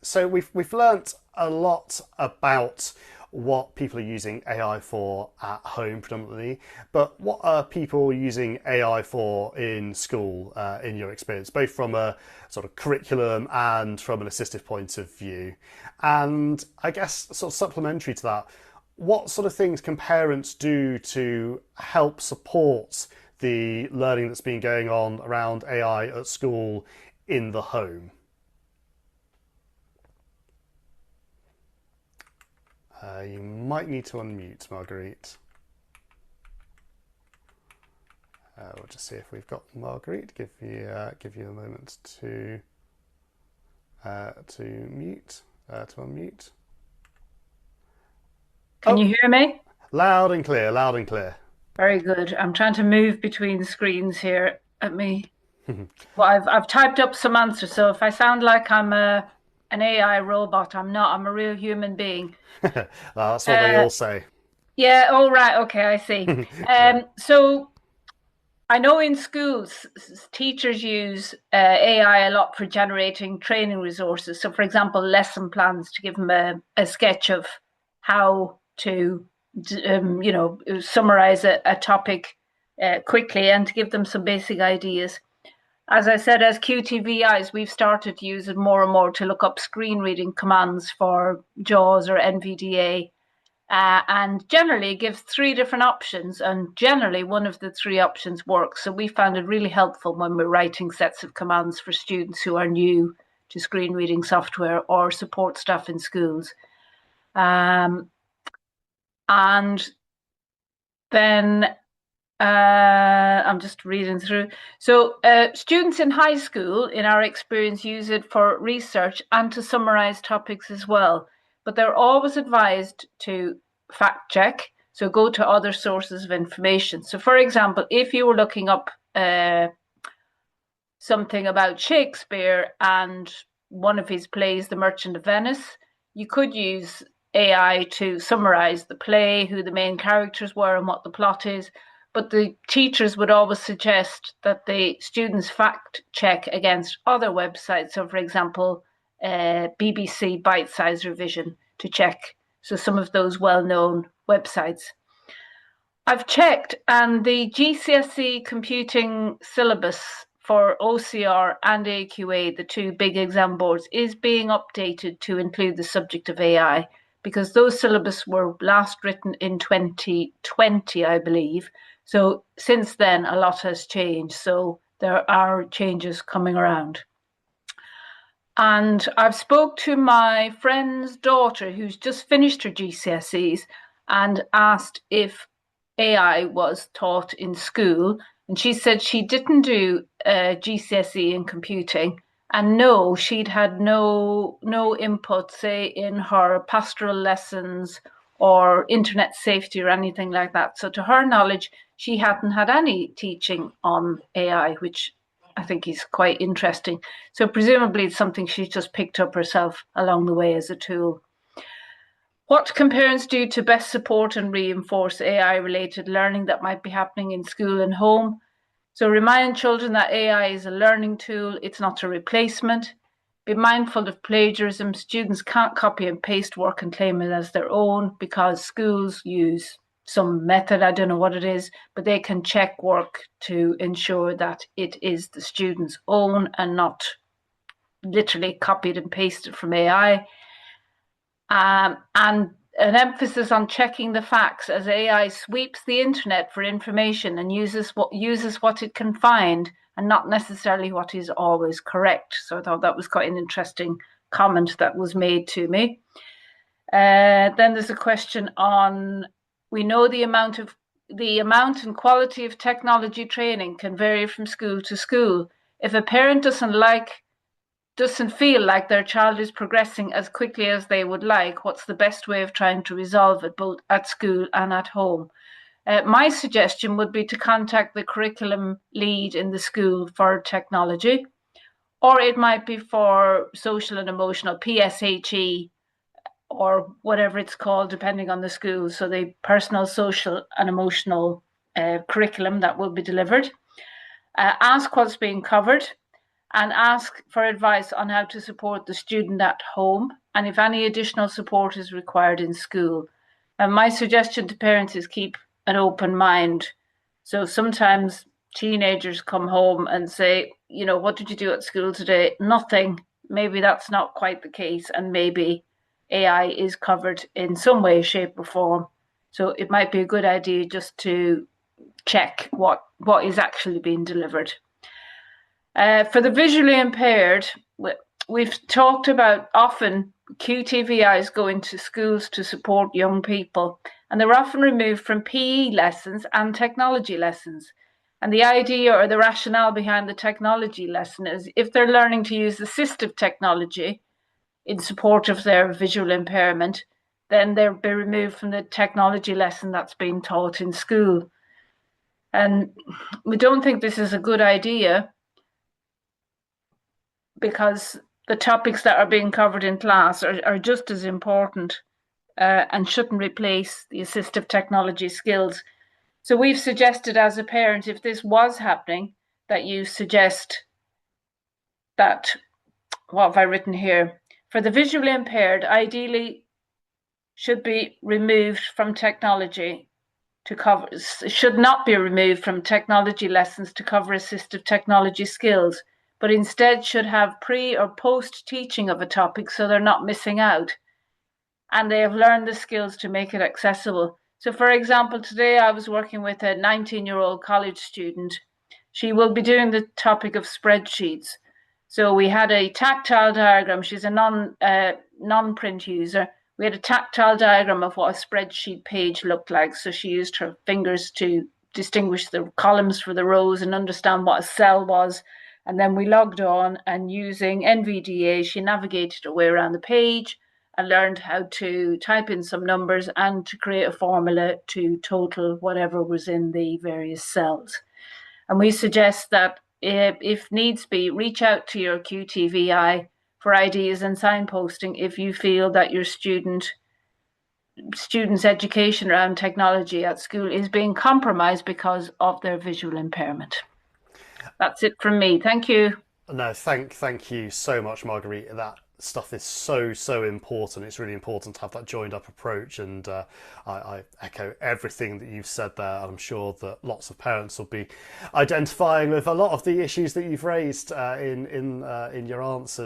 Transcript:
So we've learnt a lot about what people are using AI for at home predominantly, but what are people using AI for in school, in your experience, both from a sort of curriculum and from an assistive point of view? And I guess sort of supplementary to that, what sort of things can parents do to help support the learning that's been going on around AI at school in the home? You might need to unmute, Marguerite. We'll just see if we've got Marguerite. Give you a moment to mute to unmute. Can Oh, you hear me? loud and clear, loud and clear. Very good. I'm trying to move between screens here. Let me. Well, I've typed up some answers, so if I sound like I'm an AI robot, I'm not. I'm a real human being. That's what they Uh, all say. yeah. Oh, right. Okay, I see. Yeah. So I know in schools, teachers use AI a lot for generating training resources. So, for example, lesson plans to give them a sketch of how to, summarize a topic quickly and to give them some basic ideas. As I said, as QTVIs, we've started to use it more and more to look up screen reading commands for JAWS or NVDA, and generally it gives three different options, and generally one of the three options works. So we found it really helpful when we're writing sets of commands for students who are new to screen reading software or support staff in schools. Um, and then I'm just reading through. So, students in high school, in our experience, use it for research and to summarize topics as well. But they're always advised to fact check. So, go to other sources of information. So, for example, if you were looking up something about Shakespeare and one of his plays, The Merchant of Venice, you could use AI to summarize the play, who the main characters were, and what the plot is. But the teachers would always suggest that the students fact check against other websites. So, for example, BBC Bite Size Revision to check. So, some of those well known websites. I've checked, and the GCSE Computing syllabus for OCR and AQA, the two big exam boards, is being updated to include the subject of AI because those syllabus were last written in 2020, I believe. So since then, a lot has changed. So there are changes coming around. And I've spoke to my friend's daughter who's just finished her GCSEs and asked if AI was taught in school. And she said she didn't do GCSE in computing. And no, she'd had no input, say, in her pastoral lessons or internet safety or anything like that. So to her knowledge, she hadn't had any teaching on AI, which I think is quite interesting. So presumably it's something she's just picked up herself along the way as a tool. What can parents do to best support and reinforce AI related learning that might be happening in school and home? So remind children that AI is a learning tool, it's not a replacement. Be mindful of plagiarism. Students can't copy and paste work and claim it as their own because schools use some method, I don't know what it is, but they can check work to ensure that it is the student's own and not literally copied and pasted from AI. And an emphasis on checking the facts as AI sweeps the internet for information and uses what it can find and not necessarily what is always correct. So I thought that was quite an interesting comment that was made to me. Then there's a question on we know the amount and quality of technology training can vary from school to school. If a parent doesn't feel like their child is progressing as quickly as they would like, what's the best way of trying to resolve it both at school and at home? My suggestion would be to contact the curriculum lead in the school for technology, or it might be for social and emotional, PSHE, or whatever it's called, depending on the school. So the personal, social, and emotional curriculum that will be delivered. Ask what's being covered. and ask for advice on how to support the student at home and if any additional support is required in school. And my suggestion to parents is keep an open mind. So sometimes teenagers come home and say, you know, what did you do at school today? Nothing. Maybe that's not quite the case, and maybe AI is covered in some way, shape, or form. So it might be a good idea just to check what is actually being delivered. For the visually impaired, we've talked about often QTVIs go into schools to support young people, and they're often removed from PE lessons and technology lessons. And the idea or the rationale behind the technology lesson is if they're learning to use assistive technology in support of their visual impairment, then they'll be removed from the technology lesson that's being taught in school. And we don't think this is a good idea because the topics that are being covered in class are just as important and shouldn't replace the assistive technology skills. So we've suggested as a parent, if this was happening, that you suggest that, what have I written here? For the visually impaired, ideally should be removed from technology to cover, should not be removed from technology lessons to cover assistive technology skills, but instead should have pre or post teaching of a topic so they're not missing out and they have learned the skills to make it accessible. So, for example, today I was working with a 19-year-old college student. She will be doing the topic of spreadsheets. So we had a tactile diagram. She's a non-print user. We had a tactile diagram of what a spreadsheet page looked like. So she used her fingers to distinguish the columns for the rows and understand what a cell was. And then we logged on, and using NVDA, she navigated her way around the page and learned how to type in some numbers and to create a formula to total whatever was in the various cells. And we suggest that if needs be, reach out to your QTVI for ideas and signposting if you feel that your student's education around technology at school is being compromised because of their visual impairment. That's it from me. Thank you. No, thank you so much, Marguerite. That stuff is so important. It's really important to have that joined up approach, and I echo everything that you've said there. I'm sure that lots of parents will be identifying with a lot of the issues that you've raised in your answers.